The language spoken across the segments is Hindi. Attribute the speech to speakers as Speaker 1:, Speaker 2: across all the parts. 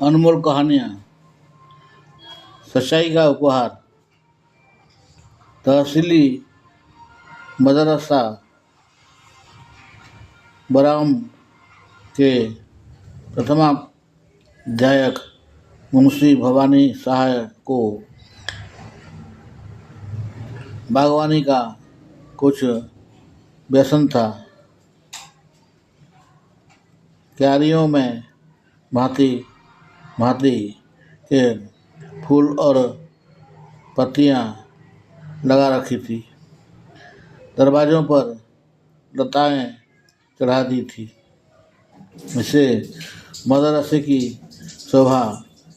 Speaker 1: अनमोल कहानियाँ, सच्चाई का उपहार, तहसीली मदरसा बराम के प्रथमाध्यायक मुंशी भवानी सहाय को बागवानी का कुछ व्यसन था। क्यारियों में भांति भांति के फूल और पत्तियां लगा रखी थी। दरवाजों पर लताएं चढ़ा दी थी। इससे मदरसे की शोभा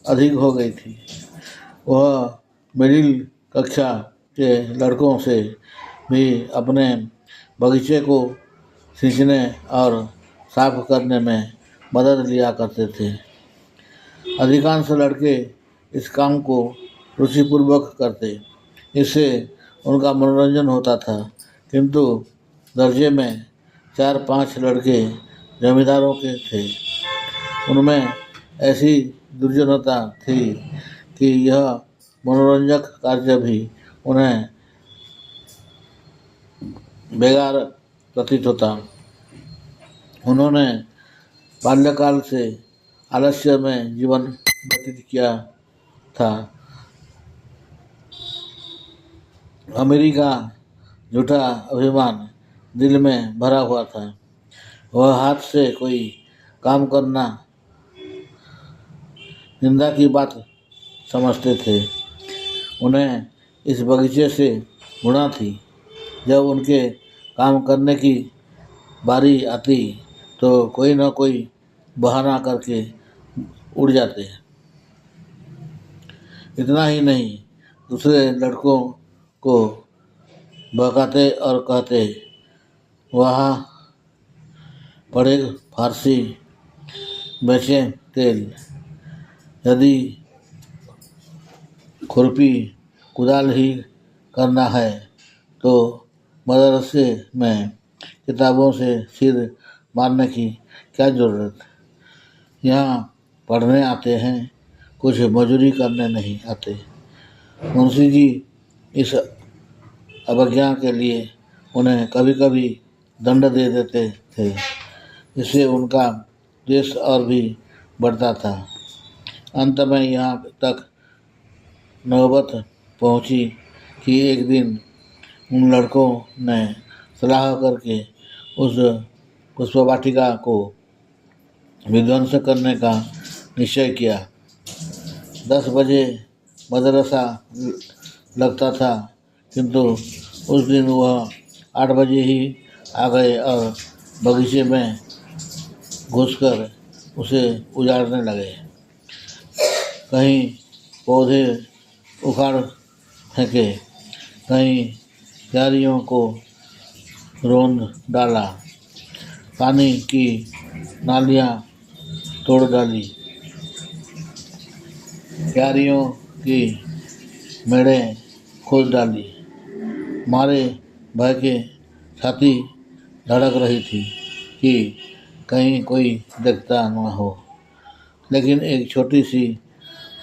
Speaker 1: अधिक हो गई थी। वह मिडिल कक्षा के लड़कों से भी अपने बगीचे को सींचने और साफ करने में मदद लिया करते थे। अधिकांश लड़के इस काम को रुचिपूर्वक करते, इससे उनका मनोरंजन होता था। किंतु दर्जे में 4-5 लड़के जमींदारों के थे। उनमें ऐसी दुर्जनता थी कि यह मनोरंजक कार्य भी उन्हें बेकार प्रतीत होता। उन्होंने बाल्यकाल से आलस्य में जीवन व्यतीत किया था। अमीरी का झूठा अभिमान दिल में भरा हुआ था। वह हाथ से कोई काम करना निंदा की बात समझते थे। उन्हें इस बगीचे से घृणा थी। जब उनके काम करने की बारी आती तो कोई न कोई बहाना करके उड़ जाते। इतना ही नहीं, दूसरे लड़कों को बहकाते और कहते, वहाँ पड़े फारसी, बेचें तेल। यदि खुरपी कुदाल ही करना है तो मदरसे में किताबों से सिर मारने की क्या ज़रूरत। यहाँ पढ़ने आते हैं, कुछ मजूरी करने नहीं आते। मुंशी जी इस अवज्ञा के लिए उन्हें कभी कभी दंड दे देते थे। इससे उनका द्वेष और भी बढ़ता था। अंत में यहाँ तक नौबत पहुँची कि एक दिन उन लड़कों ने सलाह करके उस पुष्पवाटिका को विध्वंस करने का निश्चय किया। 10 बजे मदरसा लगता था, किंतु उस दिन वह 8 बजे ही आ गए और बगीचे में घुसकर उसे उजाड़ने लगे। कहीं पौधे उखाड़ फेंके, कहीं क्यारियों को रौंद डाला, पानी की नालियाँ तोड़ डाली, क्यारियों की मेड़ें खोद डाली। मारे भय के छाती धड़क रही थी कि कहीं कोई देखता न हो। लेकिन एक छोटी सी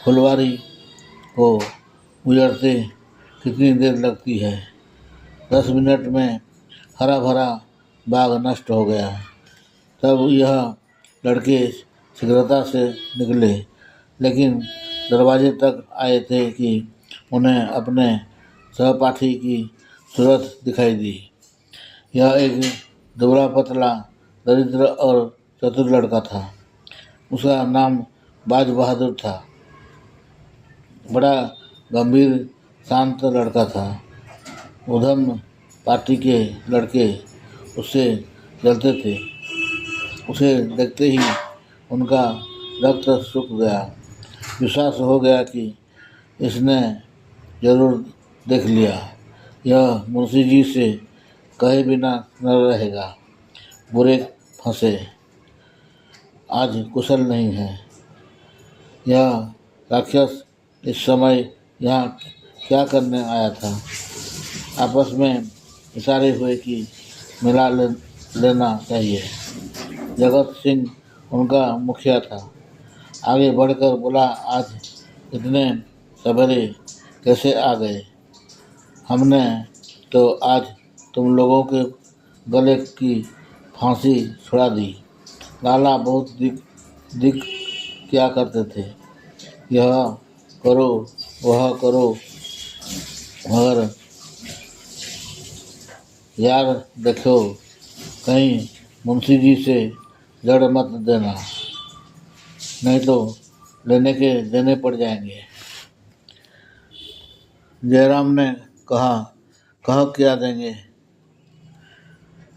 Speaker 1: फुलवारी को उजड़ते कितनी देर लगती है। 10 मिनट में हरा भरा बाग नष्ट हो गया। तब यह लड़के शीघ्रता से निकले, लेकिन दरवाजे तक आए थे कि उन्हें अपने सहपाठी की सूरत दिखाई दी। यह एक दुबला पतला, दरिद्र और चतुर लड़का था। उसका नाम बाज बहादुर था। बड़ा गंभीर शांत लड़का था। उधम पार्टी के लड़के उससे जलते थे। उसे देखते ही उनका रक्त सूख गया। विश्वास हो गया कि इसने जरूर देख लिया। यह मुंशी जी से कहे बिना न रहेगा। बुरे फंसे, आज कुशल नहीं है। यह राक्षस इस समय यहाँ क्या करने आया था। आपस में इशारे हुए कि मिला लेना चाहिए। जगत सिंह उनका मुखिया था। आगे बढ़कर बोला, आज इतने सवेरे कैसे आ गए? हमने तो आज तुम लोगों के गले की फांसी छुड़ा दी। लाला बहुत दिक क्या करते थे, यह करो वह करो, मगर यार देखो कहीं मुंशी जी से जड़ मत देना, नहीं तो लेने के देने पड़ जाएंगे। जयराम ने कहा, कह क्या देंगे,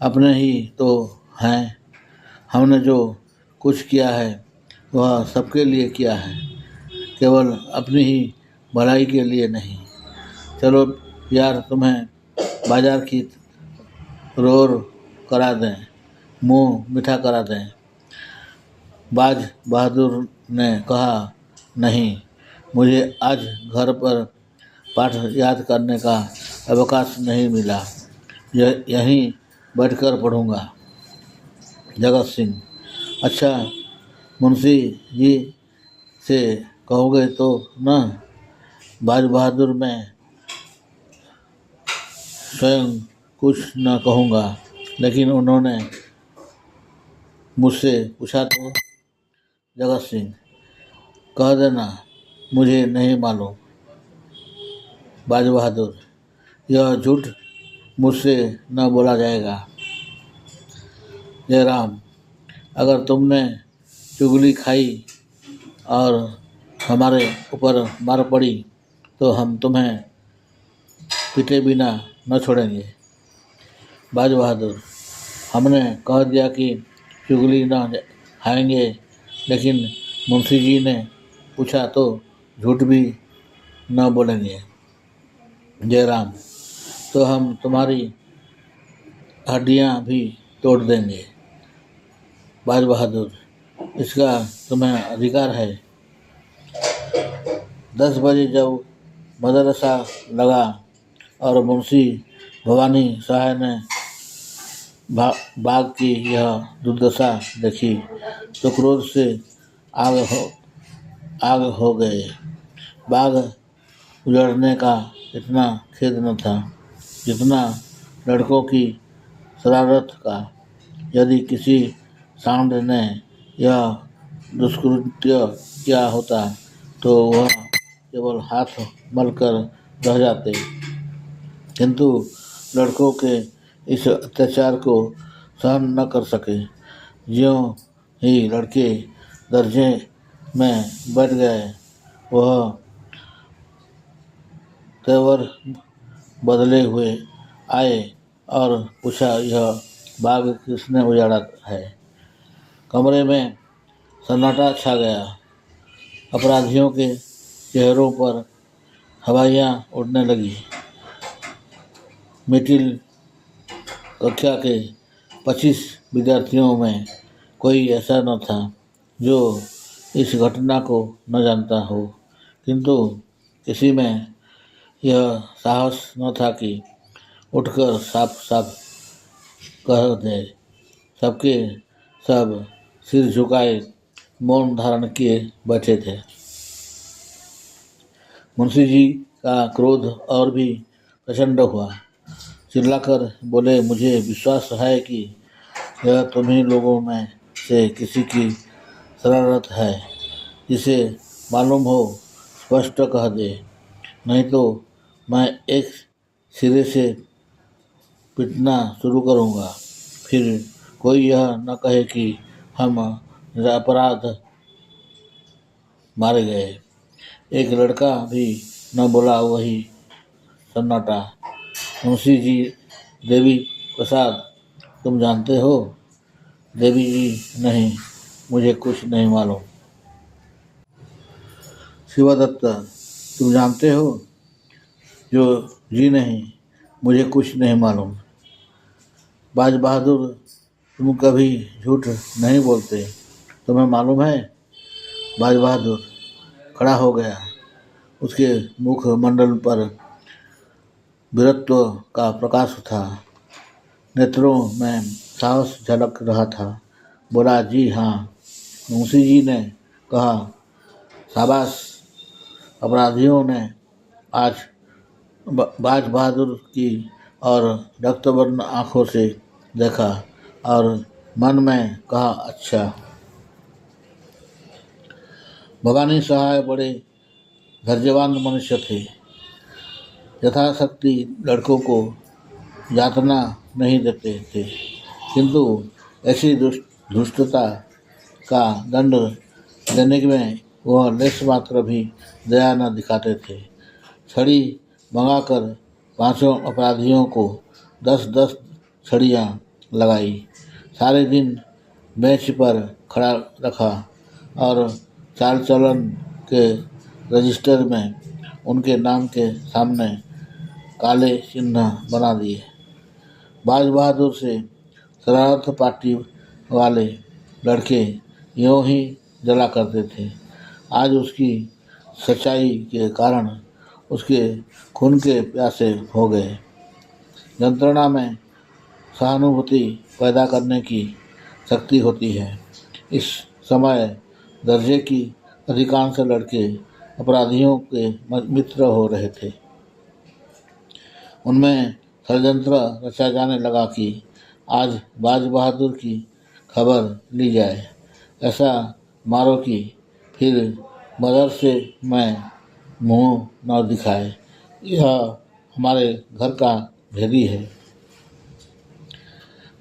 Speaker 1: अपने ही तो हैं। हमने जो कुछ किया है वह सबके लिए किया है, केवल अपनी ही भलाई के लिए नहीं। चलो यार, तुम्हें बाजार की रोर करा दें, मुंह मीठा करा दें। बाज बहादुर ने कहा, नहीं, मुझे आज घर पर पाठ याद करने का अवकाश नहीं मिला, यहीं बैठकर पढ़ूंगा। जगत सिंह, अच्छा, मुंशी जी से कहोगे तो न? बाज बहादुर, मैं स्वयं कुछ न कहूँगा, लेकिन उन्होंने मुझसे पूछा तो? जगत सिंह, कह देना मुझे नहीं मालूम। बाज बहादुर, यह झूठ मुझसे न बोला जाएगा। जयराम, अगर तुमने चुगली खाई और हमारे ऊपर मार पड़ी तो हम तुम्हें पीटे बिना न छोड़ेंगे। बाज बहादुर, हमने कह दिया कि चुगली न खाएंगे, लेकिन मुंशी जी ने पूछा तो झूठ भी न बोलेंगे। जयराम, तो हम तुम्हारी हड्डियां भी तोड़ देंगे। बाज बहादुर, इसका तुम्हें अधिकार है। 10 बजे जब मदरसा लगा और मुंशी भवानी शाह ने बाग की यह दुर्दशा देखी तो क्रोध से आग हो गए। बाग उजड़ने का इतना खेद न था जितना लड़कों की शरारत का। यदि किसी सांड ने यह दुष्कृत्य किया होता तो वह केवल हाथ मलकर रह जाते, किंतु लड़कों के इस अत्याचार को सहन न कर सके। ज्यों ही लड़के दर्जे में बैठ गए, वह तेवर बदले हुए आए और पूछा, यह बाग किसने उजाड़ा है? कमरे में सन्नाटा छा गया। अपराधियों के चेहरों पर हवाइयाँ उड़ने लगी। मिडिल कक्षा के 25 विद्यार्थियों में कोई ऐसा न था जो इस घटना को न जानता हो, किंतु किसी में यह साहस न था कि उठकर साफ साफ कह दे। सबके सब सिर झुकाए मौन धारण किए बैठे थे। मुंशी जी का क्रोध और भी प्रचंड हुआ। चिल्लाकर बोले, मुझे विश्वास है कि यह तुम्हीं लोगों में से किसी की शरारत है। जिसे मालूम हो स्पष्ट कह दे, नहीं तो मैं एक सिरे से पीटना शुरू करूँगा। फिर कोई यह न कहे कि हम निरपराध मारे गए। एक लड़का भी न बोला, वही सन्नाटा। मुंशी जी, देवी प्रसाद, तुम जानते हो? देवी जी, नहीं, मुझे कुछ नहीं मालूम। शिवादत्त, तुम जानते हो? जो, जी नहीं, मुझे कुछ नहीं मालूम। बाज बहादुर, तुम कभी झूठ नहीं बोलते, तुम्हें मालूम है? बाज बहादुर खड़ा हो गया। उसके मुख मंडल पर वीरत्व का प्रकाश था, नेत्रों में साहस झलक रहा था। बोला, जी हाँ, मुंशी जी ने कहा, शाबाश। अपराधियों ने आज बाज बहादुर की और रक्तवर्ण आंखों से देखा और मन में कहा, अच्छा। भवानी सहाय बड़े धैर्यवान मनुष्य थे। यथाशक्ति लड़कों को यातना नहीं देते थे, किंतु ऐसी दुष्टता का दंड देने में वह लेश मात्र भी दया न दिखाते थे। छड़ी मंगाकर 5 अपराधियों को 10-10 छड़ियाँ लगाई, सारे दिन बेंच पर खड़ा रखा और चाल चलन के रजिस्टर में उनके नाम के सामने काले चिन्ह बना दिए। बाज बहादुर से शरारत पार्टी वाले लड़के यूं ही जला करते थे। आज उसकी सच्चाई के कारण उसके खून के प्यासे हो गए। यंत्रणा में सहानुभूति पैदा करने की शक्ति होती है। इस समय दर्जे की अधिकांश लड़के अपराधियों के मित्र हो रहे थे। उनमें षड्यंत्र रचा जाने लगा कि आज बाज बहादुर की खबर ली जाए। ऐसा मारो कि फिर मदरसे में मुंह न दिखाए। यह हमारे घर का भेदी है।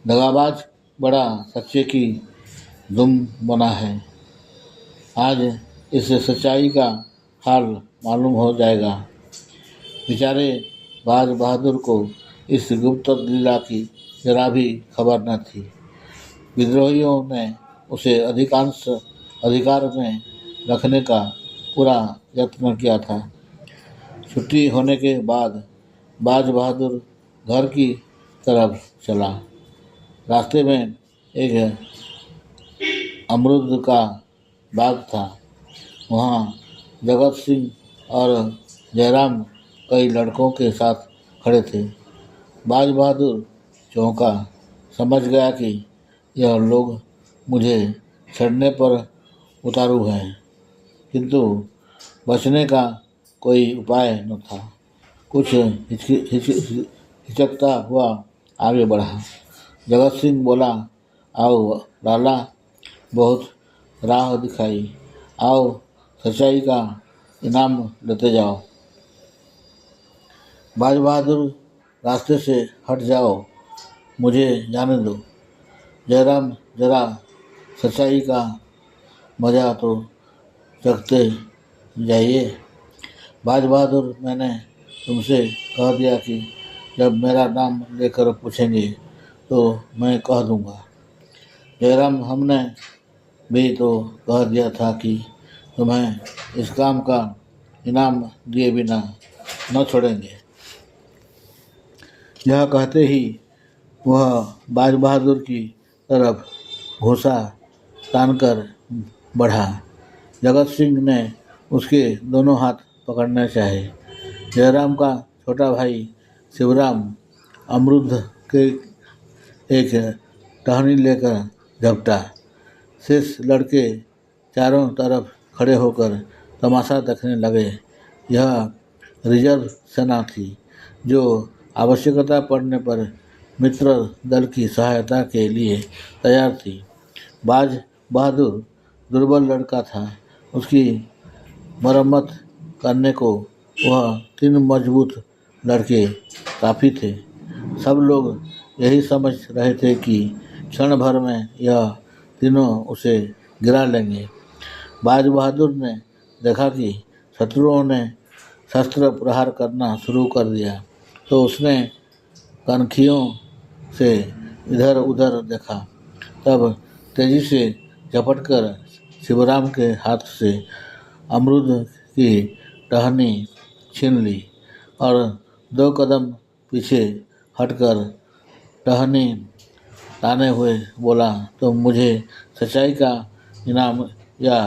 Speaker 1: दगाबाज बड़ा सच्चे की दुम बना है। आज इस सच्चाई का हाल मालूम हो जाएगा। बेचारे बाज बहादुर को इस गुप्त लीला की जरा भी खबर न थी। विद्रोहियों ने उसे अधिकार में रखने का पूरा यत्न किया था। छुट्टी होने के बाद बाज बहादुर घर की तरफ चला। रास्ते में एक अमरूद का बाग था। वहाँ जगत सिंह और जयराम कई लड़कों के साथ खड़े थे। बाज बहादुर चौंका, समझ गया कि यह लोग मुझे छेड़ने पर उतारू हैं, किंतु बचने का कोई उपाय न था। कुछ हिचकता हुआ आगे बढ़ा। जगत सिंह बोला, आओ लाला, बहुत राह दिखाई, आओ सच्चाई का इनाम लेते जाओ। बाज बहादुर, रास्ते से हट जाओ, मुझे जाने दो। जयराम, जरा सच्चाई का मजा तो चखते जाइए। बाज बहादुर, मैंने तुमसे कह दिया कि जब मेरा नाम लेकर पूछेंगे तो मैं कह दूंगा। जयराम, हमने भी तो कह दिया था कि तुम्हें इस काम का इनाम दिए बिना न छोड़ेंगे। यह कहते ही वह बाज बहादुर की तरफ घूंसा तानकर बढ़ा। जगत सिंह ने उसके दोनों हाथ पकड़ने चाहे। जयराम का छोटा भाई शिवराम अमरूद के एक टहनी लेकर झपटा। शेष लड़के चारों तरफ खड़े होकर तमाशा देखने लगे। यह रिजर्व सेना थी, जो आवश्यकता पड़ने पर मित्र दल की सहायता के लिए तैयार थी। बाज बहादुर दुर्बल लड़का था। उसकी मरम्मत करने को वह 3 मजबूत लड़के काफ़ी थे। सब लोग यही समझ रहे थे कि क्षण भर में यह तीनों उसे गिरा लेंगे। बाज बहादुर ने देखा कि शत्रुओं ने शस्त्र प्रहार करना शुरू कर दिया, तो उसने कनखियों से इधर उधर देखा। तब तेजी से झपटकर शिवराम के हाथ से अमरूद की टहनी छीन ली और 2 कदम पीछे हटकर टहनी ताने हुए बोला, तुम मुझे सच्चाई का इनाम या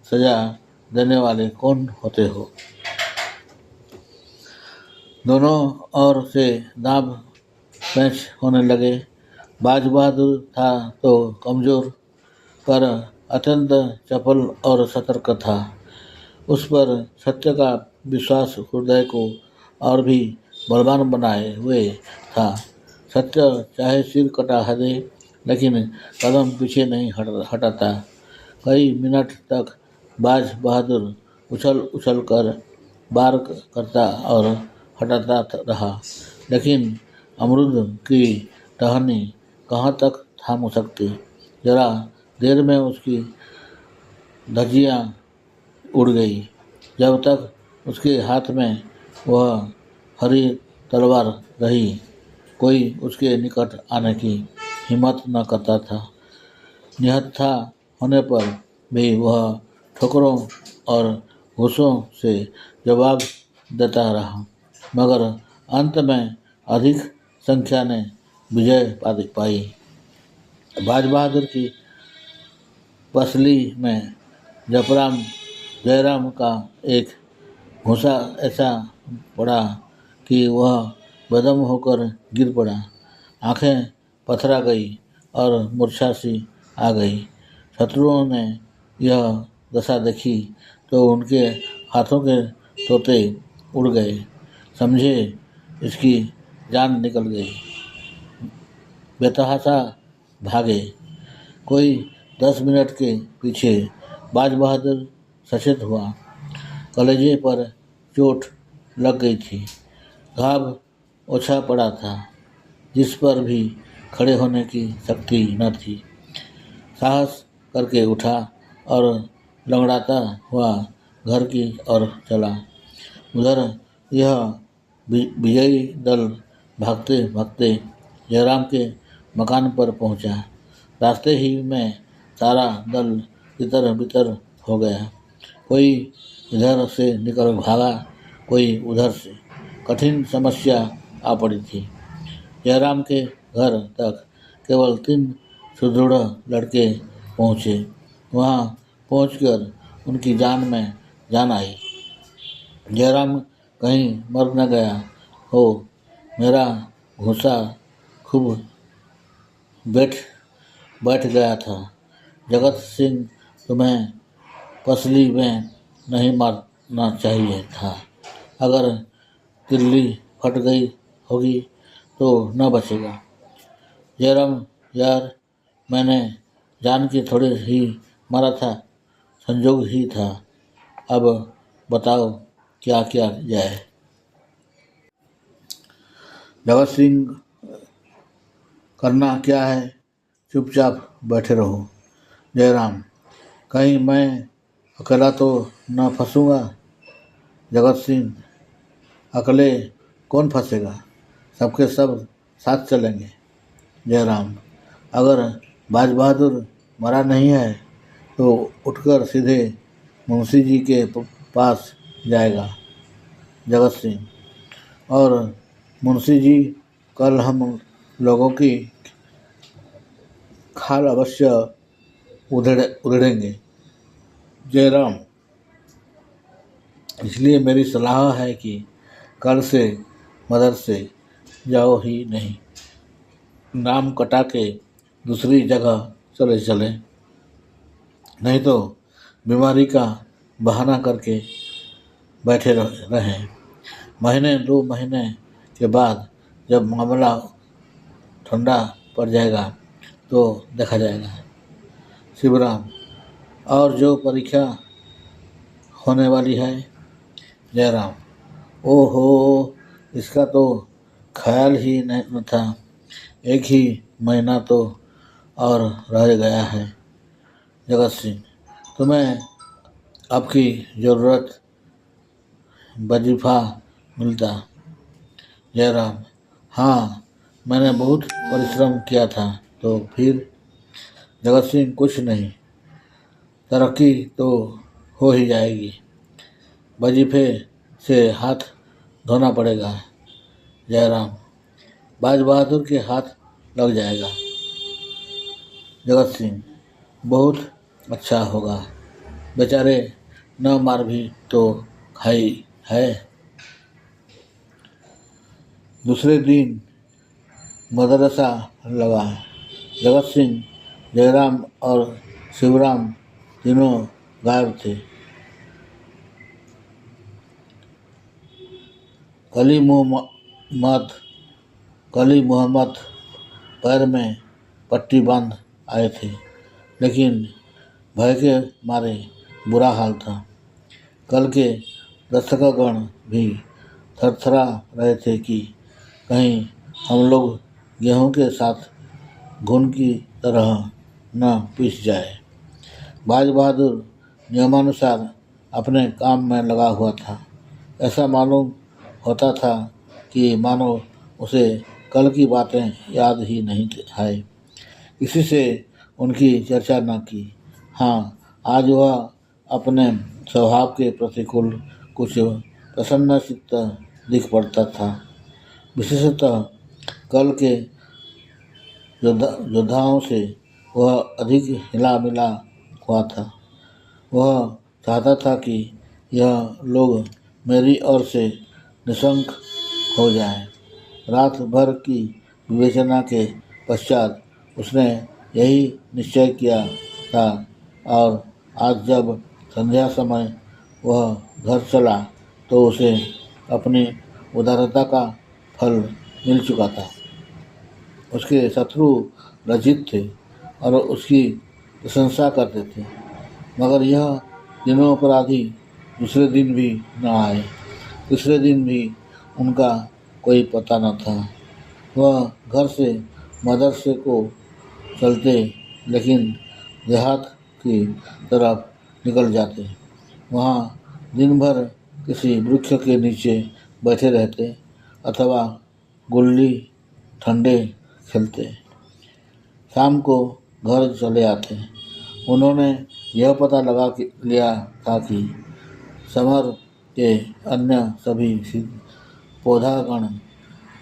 Speaker 1: सजा देने वाले कौन होते हो? दोनों ओर से दांव पेंच होने लगे। बाज बहादुर था तो कमज़ोर, पर अत्यंत चपल और सतर्क था। उस पर सत्य का विश्वास हृदय को और भी बलवान बनाए हुए था। सत्य चाहे सिर कटा दे, लेकिन कदम पीछे नहीं हटाता। कई मिनट तक बाज बहादुर उछल उछल कर बार करता और हटाता रहा, लेकिन अमरूद की टहनी कहाँ तक थाम सकती। जरा देर में उसकी धज्जियाँ उड़ गई। जब तक उसके हाथ में वह हरी तलवार रही, कोई उसके निकट आने की हिम्मत न करता था। निहत्था होने पर भी वह ठोकरों और घूसों से जवाब देता रहा, मगर अंत में अधिक संख्या ने विजय पाई। बाज बहादुर की पसली में जयराम का एक घूंसा ऐसा पड़ा कि वह बेदम होकर गिर पड़ा। आंखें पथरा गई और मूर्छा सी आ गई। शत्रुओं ने यह दशा देखी तो उनके हाथों के तोते उड़ गए। समझे इसकी जान निकल गई। बेतहाशा भागे। कोई 10 मिनट के पीछे बाज बहादुर सचेत हुआ। कलेजे पर चोट लग गई थी। घाव ओछा पड़ा था, जिस पर भी खड़े होने की शक्ति न थी। साहस करके उठा और लंगड़ाता हुआ घर की ओर चला। उधर यह विजयी दल भागते भागते जयराम के मकान पर पहुंचा। रास्ते ही में सारा दल तितर बितर हो गया। कोई इधर से निकल भागा, कोई उधर से। कठिन समस्या आ पड़ी थी। जयराम के घर तक केवल 3 सुदृढ़ लड़के पहुँचे। वहाँ पहुँचकर उनकी जान में जान आई। जयराम कहीं मर न गया हो। मेरा घूंसा खूब बैठ गया था। जगत सिंह, तुम्हें पसली में नहीं मारना चाहिए था। अगर तिल्ली फट गई होगी तो न बचेगा। जयराम यार, मैंने जान के थोड़े ही मारा था, संजोग ही था। अब बताओ क्या किया जाए। जगत सिंह, करना क्या है, चुपचाप बैठे रहो। जयराम, कहीं मैं अकेला तो न फंसूंगा। जगत सिंह, अकेले कौन फंसेगा, सबके सब साथ चलेंगे। जयराम, अगर बाज बहादुर मरा नहीं है तो उठकर सीधे मुंशी जी के पास जाएगा। जगत सिंह, और मुंशी जी कल हम लोगों की खाल अवश्य उधेड़ेंगे। जयराम, इसलिए मेरी सलाह है कि कल से मदरसे जाओ ही नहीं। नाम कटा के दूसरी जगह चले, नहीं तो बीमारी का बहाना करके बैठे रहें। महीने 2 महीने के बाद जब मामला ठंडा पड़ जाएगा तो देखा जाएगा। शिवराम, और जो परीक्षा होने वाली है। जयराम, ओहो, इसका तो ख्याल ही न था। 1 ही महीना तो और रह गया है। जगत सिंह, तुम्हें आपकी ज़रूरत वजीफा मिलता। जयराम, हाँ, मैंने बहुत परिश्रम किया था। तो फिर? जगत सिंह, कुछ नहीं, तरक्की तो हो ही जाएगी। वजीफे से हाथ धोना पड़ेगा। जयराम, बाज बहादुर के हाथ लग जाएगा। जगत सिंह, बहुत अच्छा होगा। बेचारे न मार भी तो खाई है। दूसरे दिन मदरसा लगा। जगत सिंह, जयराम और शिवराम तीनों गायब थे। कली मोहम्मद पैर में पट्टी बांध आए थे, लेकिन भय के मारे बुरा हाल था। कल के दर्शकगण भी थरथरा रहे थे कि कहीं हम लोग गेहूं के साथ घुन की तरह न पिस जाए। बाज बहादुर नियमानुसार अपने काम में लगा हुआ था। ऐसा मालूम होता था कि मानो उसे कल की बातें याद ही नहीं आए, किसी से उनकी चर्चा न की। हाँ, आज वह अपने स्वभाव के प्रतिकूल कुछ प्रसन्नचित्त दिख पड़ता था। विशेषतः कल के योद्धाओं से वह अधिक हिला मिला हुआ था। वह चाहता था कि यह लोग मेरी ओर से निशंक हो जाएं। रात भर की विवेचना के पश्चात उसने यही निश्चय किया था, और आज जब संध्या समय वह घर चला तो उसे अपनी उदारता का फल मिल चुका था। उसके शत्रु लज्जित थे और उसकी प्रशंसा करते थे, मगर यह तीनों अपराधी दूसरे दिन भी न आए। तीसरे दिन भी उनका कोई पता न था। वह घर से मदरसे को चलते, लेकिन देहात की तरफ निकल जाते। वहाँ दिन भर किसी वृक्ष के नीचे बैठे रहते अथवा गुल्ली ठंडे खेलते। शाम को घर चले आते। उन्होंने यह पता लगा लिया था कि समर के अन्य सभी पौधागण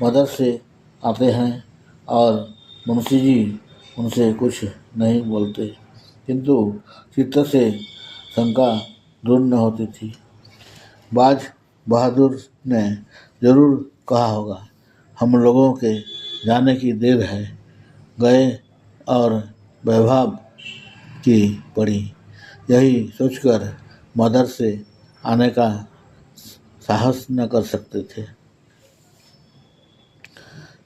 Speaker 1: मदरसे आते हैं और मुंशी जी उनसे कुछ नहीं बोलते, किंतु चित्त से शंका दूर न होती थी। बाज बहादुर ने जरूर कहा होगा, हम लोगों के जाने की देर है। गए और वैभव की पड़ी। यही सोचकर मदरसे आने का साहस न कर सकते थे।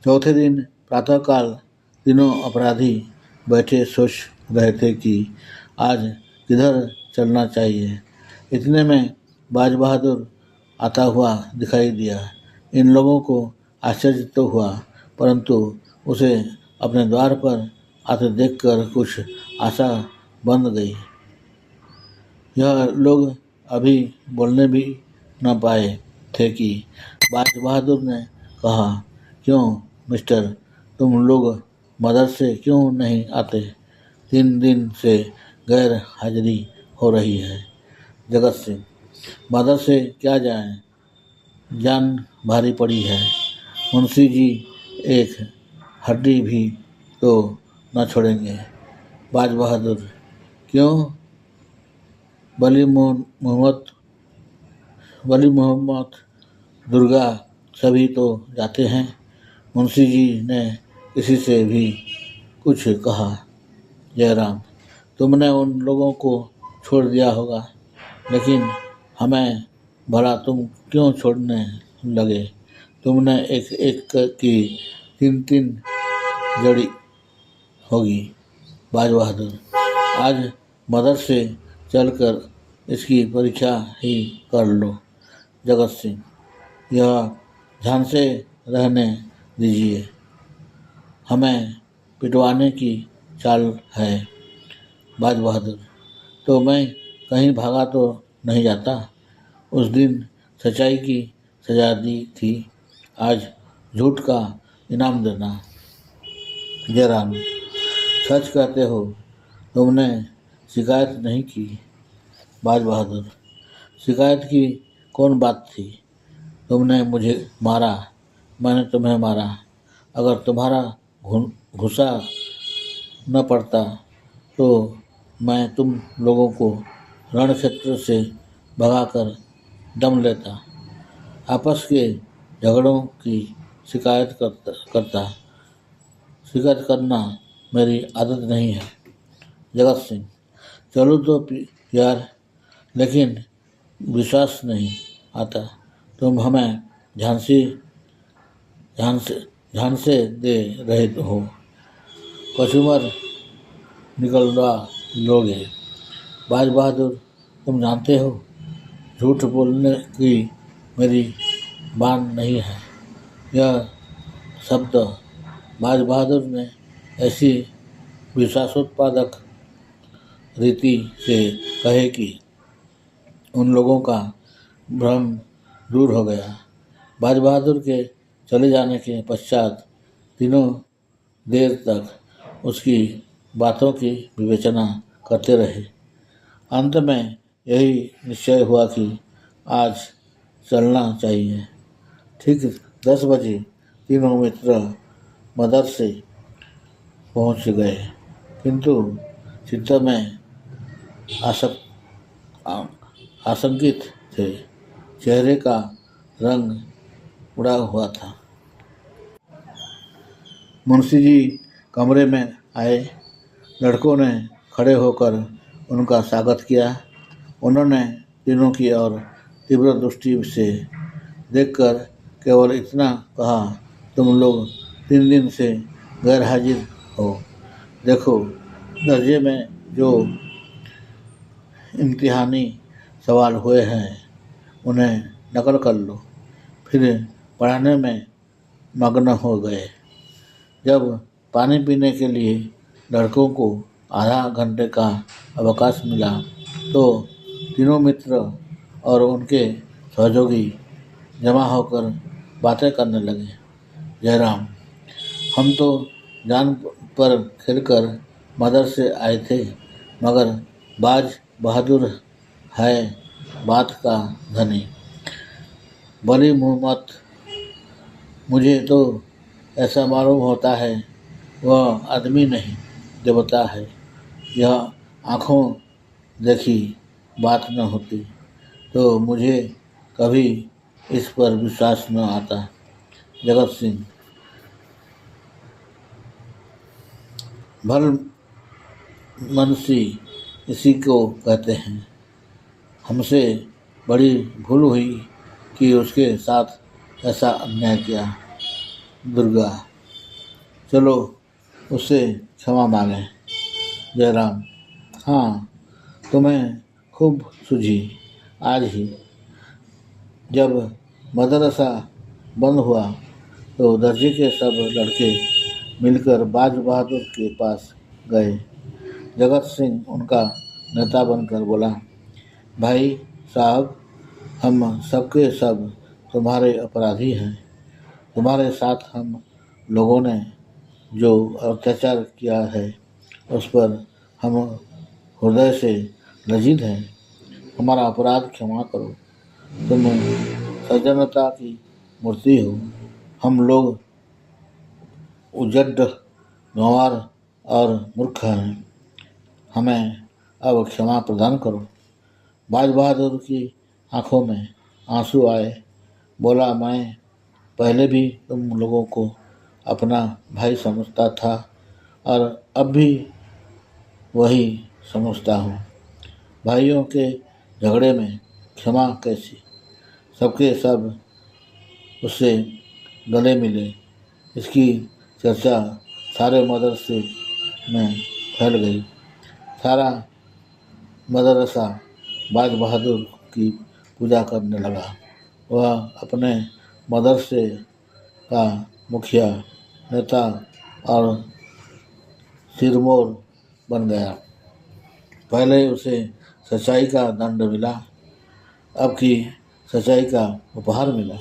Speaker 1: चौथे दिन प्रातःकाल तीनों अपराधी बैठे सोच रहे थे कि आज किधर चलना चाहिए। इतने में बाज बहादुर आता हुआ दिखाई दिया। इन लोगों को आश्चर्य तो हुआ, परंतु उसे अपने द्वार पर आते देखकर कुछ आशा बंध गई। यह लोग अभी बोलने भी न पाए थे कि बाज बहादुर ने कहा, क्यों मिस्टर, तुम लोग मदरसे क्यों नहीं आते? 3 दिन से गैर हाजिरी हो रही है। जगत सिंह, मदरसे क्या जाएं, जान भारी पड़ी है। मुंशी जी एक हड्डी भी तो न छोड़ेंगे। बाज बहादुर, क्यों? वली मोहम्मद, दुर्गा सभी तो जाते हैं। मुंशी जी ने किसी से भी कुछ कहा? जयराम, तुमने उन लोगों को छोड़ दिया होगा, लेकिन हमें भला तुम क्यों छोड़ने लगे? तुमने एक एक की 3 जड़ी होगी। बाज बहादुर, आज मदरसे चलकर इसकी परीक्षा ही कर लो। जगत सिंह, यह ध्यान से रहने दीजिए, हमें पिटवाने की चाल है। बाज बहादुर, तो मैं कहीं भागा तो नहीं जाता। उस दिन सच्चाई की सजा दी थी, आज झूठ का इनाम देना। जयराम, सच कहते हो, तुमने शिकायत नहीं की? बाज बहादुर, शिकायत की कौन बात थी? तुमने मुझे मारा, मैंने तुम्हें मारा। अगर तुम्हारा गुस्सा न पड़ता तो मैं तुम लोगों को रण क्षेत्र से भगाकर दम लेता। आपस के झगड़ों की शिकायत करना मेरी आदत नहीं है। जगत सिंह, चलो तो यार, लेकिन विश्वास नहीं आता। तुम हमें झांसे दे रहे हो। कचूमर निकलवा लोगे। बाज बहादुर, तुम जानते हो झूठ बोलने की मेरी बान नहीं है। यह शब्द बाज बहादुर ने ऐसी विश्वासोत्पादक रीति से कहे कि उन लोगों का भ्रम दूर हो गया। बाज बहादुर के चले जाने के पश्चात तीनों देर तक उसकी बातों की विवेचना करते रहे। अंत में यही निश्चय हुआ कि आज चलना चाहिए। ठीक 10 बजे तीनों मित्र मदरसे पहुंच गए, किंतु चित्त में आशंकित थे। चेहरे का रंग उड़ा हुआ था। मुंशी जी कमरे में आए। लड़कों ने खड़े होकर उनका स्वागत किया। उन्होंने तीनों की ओर तीव्र दृष्टि से देखकर केवल इतना कहा, तुम लोग 3 दिन से गैर हाजिर हो। देखो, दर्जे में जो इम्तिहानी सवाल हुए हैं उन्हें नकल कर लो। फिर पढ़ाने में मग्न हो गए। जब पानी पीने के लिए लड़कों को आधा घंटे का अवकाश मिला तो तीनों मित्र और उनके सहयोगी जमा होकर बातें करने लगे। जयराम, हम तो जान पर खेलकर मदरसे आए थे, मगर बाज बहादुर है बात का धनी। बड़ी मुहम्मत, मुझे तो ऐसा मालूम होता है वह आदमी नहीं देवता है। यह आँखों देखी बात न होती तो मुझे कभी इस पर विश्वास न आता। जगत सिंह, भल मनसी इसी को कहते हैं। हमसे बड़ी भूल हुई कि उसके साथ ऐसा अन्याय किया। दुर्गा, चलो उससे क्षमा मांगें। जयराम, हाँ, तुम्हें खूब सूझी। आज ही जब मदरसा बंद हुआ तो दर्जे के सब लड़के मिलकर बाज बहादुर के पास गए। जगत सिंह उनका नेता बनकर बोला, भाई साहब, हम सबके सब तुम्हारे अपराधी हैं। तुम्हारे साथ हम लोगों ने जो अत्याचार किया है उस पर हम हृदय से लज्जित हैं। हमारा अपराध क्षमा करो। तुम सज्जनता की मूर्ति हो। हम लोग उजड्ड, गंवार और मूर्ख हैं। हमें अब क्षमा प्रदान करो। बाज बहादुर की आंखों में आंसू आए। बोला, मैं पहले भी तुम लोगों को अपना भाई समझता था और अब भी वही समझता हूँ। भाइयों के झगड़े में क्षमा कैसी? सबके सब उससे गले मिले। इसकी चर्चा सारे मदरसे में फैल गई। सारा मदरसा बाज बहादुर की पूजा करने लगा। वह अपने मदरसे का मुखिया, नेता और सिरमौर बन गया। पहले उसे सच्चाई का दंड मिला, अब की सच्चाई का उपहार मिला।